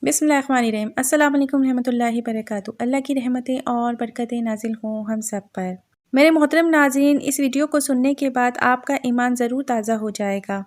بسم اللہ الرحمن الرحیم۔ السلام علیکم رحمۃ اللہ وبرکاتہ۔ اللہ کی رحمتیں اور برکتیں نازل ہوں ہم سب پر۔ میرے محترم ناظرین، اس ویڈیو کو سننے کے بعد آپ کا ایمان ضرور تازہ ہو جائے گا۔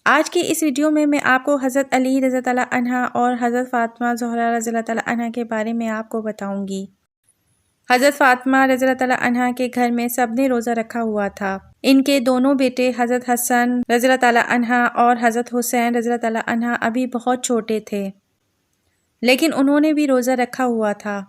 آج کی اس ویڈیو میں آپ کو حضرت علی رضی اللہ تعالیٰ عنہ اور حضرت فاطمہ زہرا رضی اللہ تعالیٰ عنہ کے بارے میں آپ کو بتاؤں گی۔ حضرت فاطمہ رضی اللہ تعالیٰ عنہ کے گھر میں سب نے روزہ رکھا ہوا تھا۔ ان کے دونوں بیٹے حضرت حسن رضی اللہ تعالیٰ عنہ اور حضرت حسین رضی اللہ تعالیٰ عنہ ابھی بہت چھوٹے تھے، لیکن انہوں نے بھی روزہ رکھا ہوا تھا۔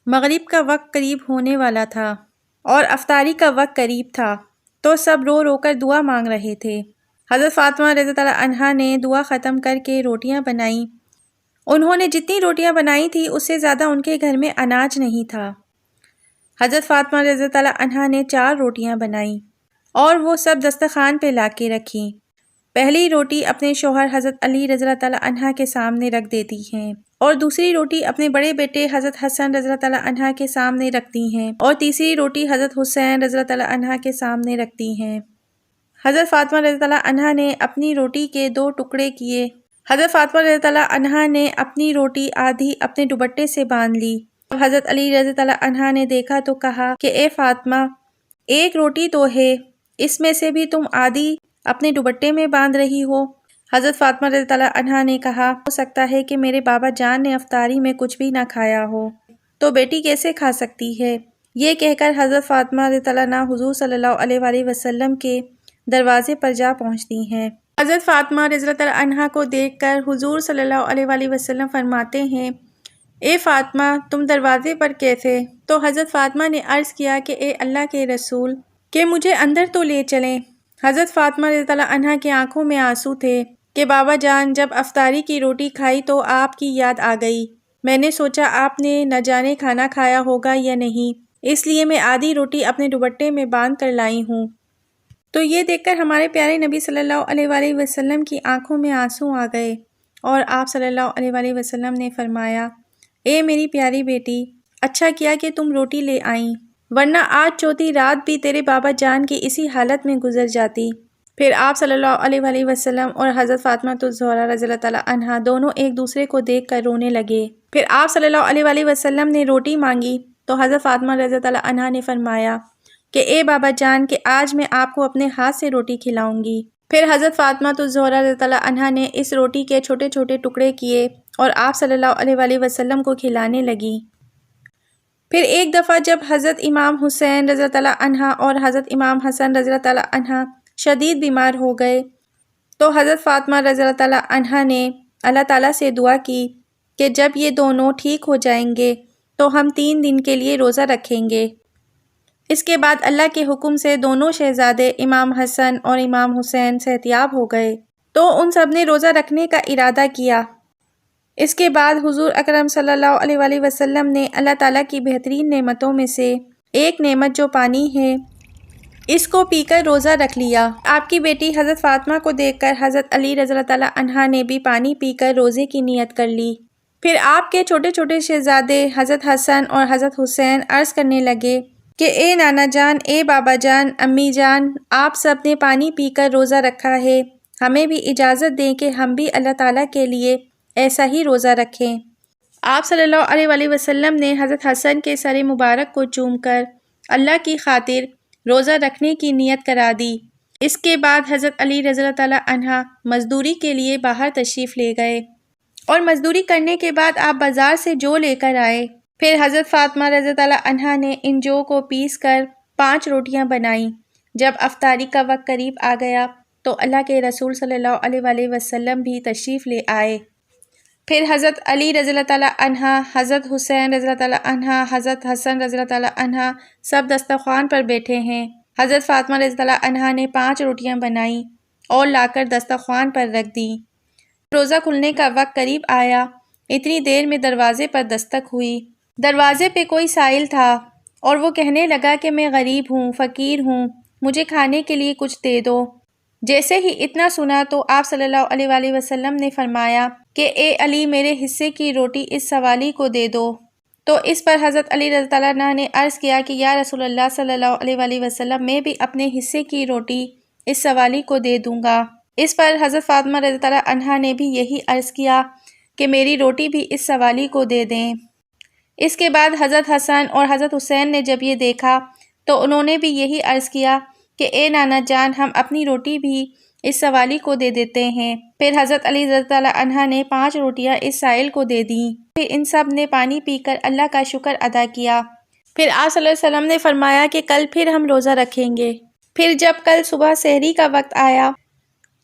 مغرب کا وقت قریب ہونے والا تھا اور افطاری کا وقت قریب تھا، تو سب رو رو کر دعا مانگ رہے تھے۔ حضرت فاطمہ رضی اللہ عنہا نے دعا ختم کر کے روٹیاں بنائیں۔ انہوں نے جتنی روٹیاں بنائی تھی اس سے زیادہ ان کے گھر میں اناج نہیں تھا۔ حضرت فاطمہ رضی اللہ عنہا نے 4 روٹیاں بنائیں اور وہ سب دسترخوان پہ لا کے رکھیں۔ پہلی روٹی اپنے شوہر حضرت علی رضی اللہ عنہ کے سامنے رکھ دیتی ہیں، اور دوسری روٹی اپنے بڑے بیٹے حضرت حسن رضی اللہ عنہ کے سامنے رکھتی ہیں، اور تیسری روٹی حضرت حسین رضی اللہ عنہ کے سامنے رکھتی ہیں۔ حضرت فاطمہ رضی اللہ عنہ نے اپنی روٹی کے 2 ٹکڑے کیے۔ حضرت فاطمہ رضی اللہ عنہ نے اپنی روٹی آدھی اپنے دوپٹے سے باندھ لی۔ حضرت علی رضی اللہ عنہ نے دیکھا تو کہا کہ اے فاطمہ، ایک روٹی تو ہے، اس میں سے بھی تم آدھی اپنے دوپٹے میں باندھ رہی ہو۔ حضرت فاطمہ رضی اللہ عنہ نے کہا، ہو سکتا ہے کہ میرے بابا جان نے افطاری میں کچھ بھی نہ کھایا ہو، تو بیٹی کیسے کھا سکتی ہے؟ یہ کہہ کر حضرت فاطمہ رضی اللہ عنہ حضور صلی اللہ علیہ وآلہ وسلم کے دروازے پر جا پہنچتی ہیں۔ حضرت فاطمہ رضی اللہ عنہ کو دیکھ کر حضور صلی اللہ علیہ وآلہ وسلم فرماتے ہیں، اے فاطمہ، تم دروازے پر کیسے؟ تو حضرت فاطمہ نے عرض کیا کہ اے اللہ کے رسول، کہ مجھے اندر تو لے چلیں۔ حضرت فاطمہ رضی اللہ عنہ کی آنکھوں میں آنسو تھے کہ بابا جان جب افطاری کی روٹی کھائی تو آپ کی یاد آ گئی۔ میں نے سوچا آپ نے نہ جانے کھانا کھایا ہوگا یا نہیں، اس لیے میں آدھی روٹی اپنے دوپٹے میں باندھ کر لائی ہوں۔ تو یہ دیکھ کر ہمارے پیارے نبی صلی اللہ علیہ وآلہ وسلم کی آنکھوں میں آنسو آ گئے، اور آپ صلی اللہ علیہ وآلہ وسلم نے فرمایا، اے میری پیاری بیٹی، اچھا کیا کہ تم روٹی لے آئیں، ورنہ آج چوتھی رات بھی تیرے بابا جان کی اسی حالت میں گزر جاتی۔ پھر آپ صلی اللہ علیہ وآلہ وسلم اور حضرت فاطمہ الزہرا رضی اللہ عنہا دونوں ایک دوسرے کو دیکھ کر رونے لگے۔ پھر آپ صلی اللہ علیہ وآلہ وسلم نے روٹی مانگی تو حضرت فاطمہ رضی اللہ عنہا نے فرمایا کہ اے بابا جان، کہ آج میں آپ کو اپنے ہاتھ سے روٹی کھلاؤں گی۔ پھر حضرت فاطمہ الزہرا رضی اللہ عنہا نے اس روٹی کے چھوٹے چھوٹے ٹکڑے کیے اور آپ صلی اللہ علیہ وآلہ وسلم کو کھلانے لگی۔ پھر ایک دفعہ جب حضرت امام حسین رضی اللہ عنہ اور حضرت امام حسن رضی اللہ عنہ شدید بیمار ہو گئے تو حضرت فاطمہ رضی اللہ عنہ نے اللہ تعالیٰ سے دعا کی کہ جب یہ دونوں ٹھیک ہو جائیں گے تو ہم 3 دن کے لیے روزہ رکھیں گے۔ اس کے بعد اللہ کے حکم سے دونوں شہزادے امام حسن اور امام حسین صحتیاب ہو گئے تو ان سب نے روزہ رکھنے کا ارادہ کیا۔ اس کے بعد حضور اکرم صلی اللہ علیہ وآلہ وسلم نے اللہ تعالیٰ کی بہترین نعمتوں میں سے ایک نعمت جو پانی ہے، اس کو پی کر روزہ رکھ لیا۔ آپ کی بیٹی حضرت فاطمہ کو دیکھ کر حضرت علی رضی اللہ عنہ نے بھی پانی پی کر روزے کی نیت کر لی۔ پھر آپ کے چھوٹے چھوٹے شہزادے حضرت حسن اور حضرت حسین عرض کرنے لگے کہ اے نانا جان، اے بابا جان، امی جان، آپ سب نے پانی پی کر روزہ رکھا ہے، ہمیں بھی اجازت دیں کہ ہم بھی اللہ تعالیٰ کے لیے ایسا ہی روزہ رکھیں۔ آپ صلی اللہ علیہ وآلہ وسلم نے حضرت حسن کے سر مبارک کو چوم کر اللہ کی خاطر روزہ رکھنے کی نیت کرا دی۔ اس کے بعد حضرت علی رضی اللہ عنہ مزدوری کے لیے باہر تشریف لے گئے، اور مزدوری کرنے کے بعد آپ بازار سے جو لے کر آئے۔ پھر حضرت فاطمہ رضی اللہ عنہ نے ان جو کو پیس کر 5 روٹیاں بنائیں۔ جب افطاری کا وقت قریب آ گیا تو اللہ کے رسول صلی اللہ علیہ وآلہ وسلم بھی تشریف لے آئے۔ پھر حضرت علی رضی اللہ عنہ، حضرت حسین رضی اللہ عنہ، حضرت حسن رضی اللہ عنہ سب دسترخوان پر بیٹھے ہیں۔ حضرت فاطمہ رضی اللہ عنہ نے 5 روٹیاں بنائیں اور لا کر دسترخوان پر رکھ دیں۔ روزہ کھلنے کا وقت قریب آیا، اتنی دیر میں دروازے پر دستک ہوئی۔ دروازے پہ کوئی سائل تھا اور وہ کہنے لگا کہ میں غریب ہوں، فقیر ہوں، مجھے کھانے کے لیے کچھ دے دو۔ جیسے ہی اتنا سنا تو آپ صلی اللہ علیہ وآلہ وسلم نے فرمایا کہ اے علی، میرے حصے کی روٹی اس سوالی کو دے دو۔ تو اس پر حضرت علی رضی اللہ عنہ نے عرض کیا کہ یا رسول اللہ صلی اللہ علیہ وآلہ وسلم، میں بھی اپنے حصے کی روٹی اس سوالی کو دے دوں گا۔ اس پر حضرت فاطمہ رضی اللہ عنہا نے بھی یہی عرض کیا کہ میری روٹی بھی اس سوالی کو دے دیں۔ اس کے بعد حضرت حسن اور حضرت حسین نے جب یہ دیکھا تو انہوں نے بھی یہی عرض کیا کہ اے نانا جان، ہم اپنی روٹی بھی اس سوالی کو دے دیتے ہیں۔ پھر حضرت علی رضی اللہ عنہ نے 5 روٹیاں اس سائل کو دے دیں۔ پھر ان سب نے پانی پی کر اللہ کا شکر ادا کیا۔ پھر آپ صلی اللہ علیہ وسلم نے فرمایا کہ کل پھر ہم روزہ رکھیں گے۔ پھر جب کل صبح سحری کا وقت آیا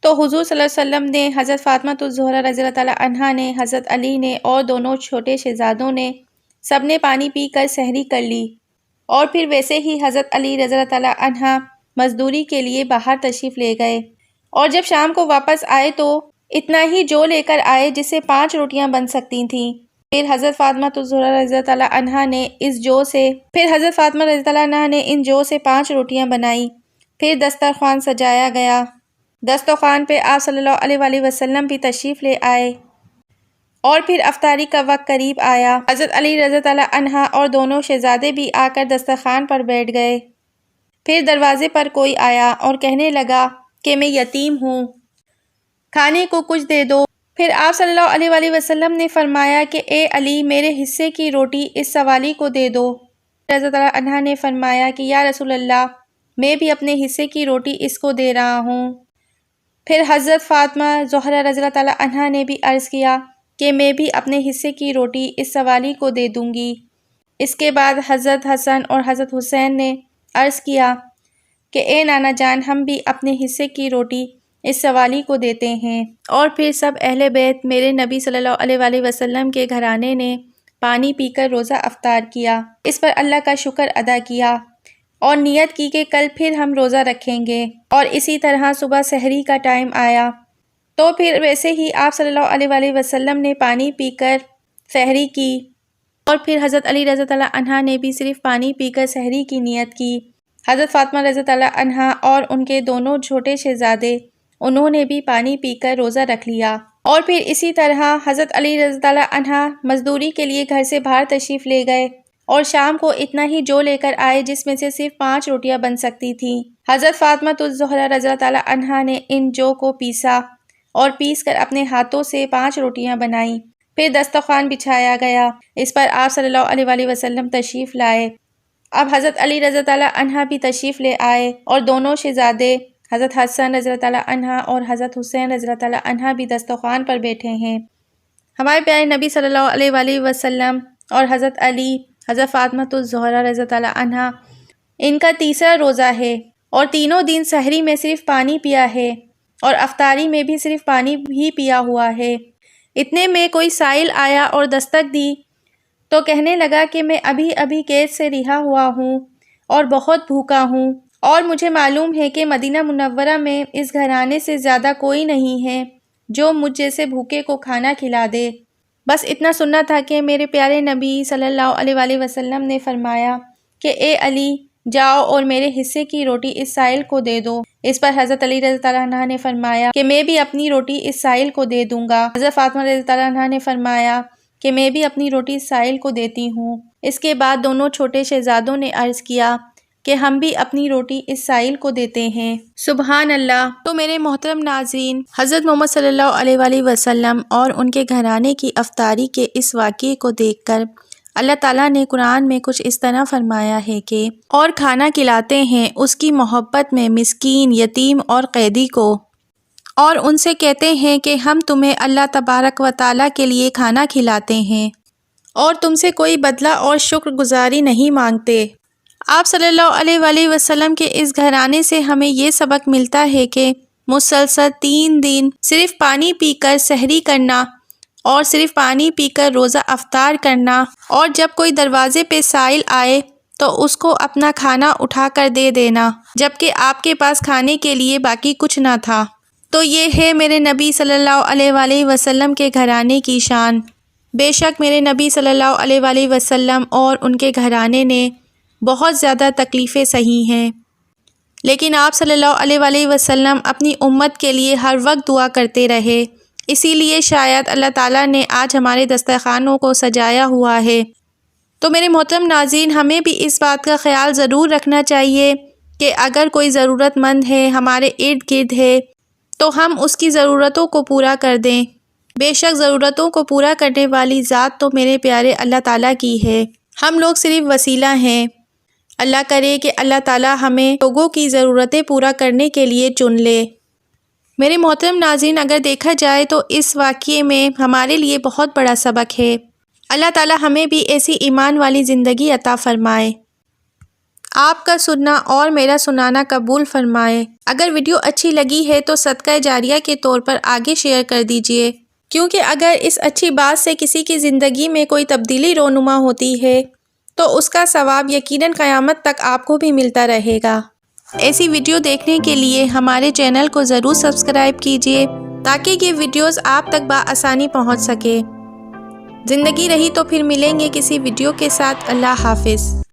تو حضور صلی اللہ علیہ وسلم نے، حضرت فاطمہ الزہرا رضی اللہ تعالیٰ عنہا نے، حضرت علی نے اور دونوں چھوٹے شہزادوں نے سب نے پانی پی کر سحری کر لی، اور پھر ویسے ہی حضرت علی رضی اللہ تعالیٰ عنہ مزدوری کے لیے باہر تشریف لے گئے، اور جب شام کو واپس آئے تو اتنا ہی جو لے کر آئے جس سے 5 روٹیاں بن سکتی تھیں۔ پھر حضرت فاطمہ الزہرا رضی اللہ تعالیٰ عنہا نے حضرت فاطمہ رضی اللہ عنہا نے ان جو سے 5 روٹیاں بنائیں۔ پھر دسترخوان سجایا گیا۔ دسترخوان پہ آپ صلی اللہ علیہ وآلہ وسلم بھی تشریف لے آئے، اور پھر افطاری کا وقت قریب آیا۔ حضرت علی رضی اللہ عنہ اور دونوں شہزادے بھی آ کر دسترخوان پر بیٹھ گئے۔ پھر دروازے پر کوئی آیا اور کہنے لگا کہ میں یتیم ہوں، کھانے کو کچھ دے دو۔ پھر آپ صلی اللہ علیہ وآلہ وسلم نے فرمایا کہ اے علی، میرے حصے کی روٹی اس سوالی کو دے دو۔ رضی اللہ عنہ نے فرمایا کہ یا رسول اللہ، میں بھی اپنے حصے کی روٹی اس کو دے رہا ہوں۔ پھر حضرت فاطمہ زہرا رضی اللہ تعالیٰ عنہا نے بھی عرض کیا کہ میں بھی اپنے حصے کی روٹی اس سوالی کو دے دوں گی۔ اس کے بعد حضرت حسن اور حضرت حسین نے عرض کیا کہ اے نانا جان، ہم بھی اپنے حصے کی روٹی اس سوالی کو دیتے ہیں، اور پھر سب اہل بیت میرے نبی صلی اللہ علیہ وآلہ وسلم کے گھرانے نے پانی پی کر روزہ افطار کیا، اس پر اللہ کا شکر ادا کیا اور نیت کی کہ کل پھر ہم روزہ رکھیں گے۔ اور اسی طرح صبح سحری کا ٹائم آیا تو پھر ویسے ہی آپ صلی اللہ علیہ وآلہ وسلم نے پانی پی کر سحری کی، اور پھر حضرت علی رضی اللہ عنہ نے بھی صرف پانی پی کر سحری کی نیت کی۔ حضرت فاطمہ رضی اللہ عنہا اور ان کے دونوں چھوٹے شہزادے، انہوں نے بھی پانی پی کر روزہ رکھ لیا، اور پھر اسی طرح حضرت علی رضی اللہ عنہ مزدوری کے لیے گھر سے باہر تشریف لے گئے، اور شام کو اتنا ہی جو لے کر آئے جس میں سے صرف 5 روٹیاں بن سکتی تھیں۔ حضرت فاطمہ الزہرا رضی اللہ عنہا نے ان جو کو پیسا اور پیس کر اپنے ہاتھوں سے 5 روٹیاں بنائیں۔ پھر دسترخوان بچھایا گیا، اس پر آپ صلی اللہ علیہ وآلہ وسلم تشریف لائے۔ اب حضرت علی رضی اللہ عنہ بھی تشریف لے آئے، اور دونوں شہزادے حضرت حسن رضی اللہ عنہ اور حضرت حسین رضی اللہ عنہ بھی دسترخوان پر بیٹھے ہیں۔ ہمارے پیارے نبی صلی اللہ علیہ وآلہ وسلم اور حضرت علی، حضرت فاطمہ الزہرا رضی اللہ عنہا، ان کا تیسرا روزہ ہے، اور تینوں دن سحری میں صرف پانی پیا ہے، اور افطاری میں بھی صرف پانی ہی پیا ہوا ہے۔ اتنے میں کوئی سائل آیا اور دستک دی تو کہنے لگا کہ میں ابھی ابھی قید سے رہا ہوا ہوں اور بہت بھوکا ہوں، اور مجھے معلوم ہے کہ مدینہ منورہ میں اس گھرانے سے زیادہ کوئی نہیں ہے جو مجھ جیسے بھوکے کو کھانا کھلا دے۔ بس اتنا سننا تھا کہ میرے پیارے نبی صلی اللہ علیہ وآلہ وسلم نے فرمایا کہ اے علی، جاؤ اور میرے حصے کی روٹی اس سائل کو دے دو۔ اس پر حضرت علی رضی اللہ عنہ نے فرمایا کہ میں بھی اپنی روٹی اس سائل کو دے دوں گا۔ حضرت فاطمہ رضی اللہ عنہ نے فرمایا کہ میں بھی اپنی روٹی اس سائل کو دیتی ہوں۔ اس کے بعد دونوں چھوٹے شہزادوں نے عرض کیا کہ ہم بھی اپنی روٹی اس سائل کو دیتے ہیں۔ سبحان اللہ۔ تو میرے محترم ناظرین، حضرت محمد صلی اللہ علیہ وآلہ وسلم اور ان کے گھرانے کی افطاری کے اس واقعے کو دیکھ کر اللہ تعالیٰ نے قرآن میں کچھ اس طرح فرمایا ہے کہ اور کھانا کھلاتے ہیں اس کی محبت میں مسکین، یتیم اور قیدی کو، اور ان سے کہتے ہیں کہ ہم تمہیں اللہ تبارک و تعالیٰ کے لیے کھانا کھلاتے ہیں اور تم سے کوئی بدلہ اور شکر گزاری نہیں مانگتے۔ آپ صلی اللہ علیہ وآلہ وسلم کے اس گھرانے سے ہمیں یہ سبق ملتا ہے کہ مسلسل 3 دن صرف پانی پی کر سحری کرنا اور صرف پانی پی کر روزہ افطار کرنا، اور جب کوئی دروازے پہ سائل آئے تو اس کو اپنا کھانا اٹھا کر دے دینا جبکہ آپ کے پاس کھانے کے لیے باقی کچھ نہ تھا۔ تو یہ ہے میرے نبی صلی اللہ علیہ وآلہ وسلم کے گھرانے کی شان۔ بے شک میرے نبی صلی اللہ علیہ وآلہ وسلم اور ان کے گھرانے نے بہت زیادہ تکلیفیں سہی ہیں، لیکن آپ صلی اللہ علیہ وآلہ وسلم اپنی امت کے لیے ہر وقت دعا کرتے رہے، اسی لیے شاید اللہ تعالیٰ نے آج ہمارے دسترخوانوں کو سجایا ہوا ہے۔ تو میرے محترم ناظرین، ہمیں بھی اس بات کا خیال ضرور رکھنا چاہیے کہ اگر کوئی ضرورت مند ہے ہمارے ارد گرد ہے تو ہم اس کی ضرورتوں کو پورا کر دیں۔ بے شک ضرورتوں کو پورا کرنے والی ذات تو میرے پیارے اللہ تعالیٰ کی ہے، ہم لوگ صرف وسیلہ ہیں۔ اللہ کرے کہ اللہ تعالیٰ ہمیں لوگوں کی ضرورتیں پورا کرنے کے لیے چن لے۔ میرے محترم ناظرین، اگر دیکھا جائے تو اس واقعے میں ہمارے لیے بہت بڑا سبق ہے۔ اللہ تعالیٰ ہمیں بھی ایسی ایمان والی زندگی عطا فرمائے۔ آپ کا سننا اور میرا سنانا قبول فرمائے۔ اگر ویڈیو اچھی لگی ہے تو صدقہ جاریہ کے طور پر آگے شیئر کر دیجئے، کیونکہ اگر اس اچھی بات سے کسی کی زندگی میں کوئی تبدیلی رونما ہوتی ہے تو اس کا ثواب یقیناً قیامت تک آپ کو بھی ملتا رہے گا۔ ایسی ویڈیو دیکھنے کے لیے ہمارے چینل کو ضرور سبسکرائب کیجئے تاکہ یہ ویڈیوز آپ تک بآسانی پہنچ سکے۔ زندگی رہی تو پھر ملیں گے کسی ویڈیو کے ساتھ۔ اللہ حافظ۔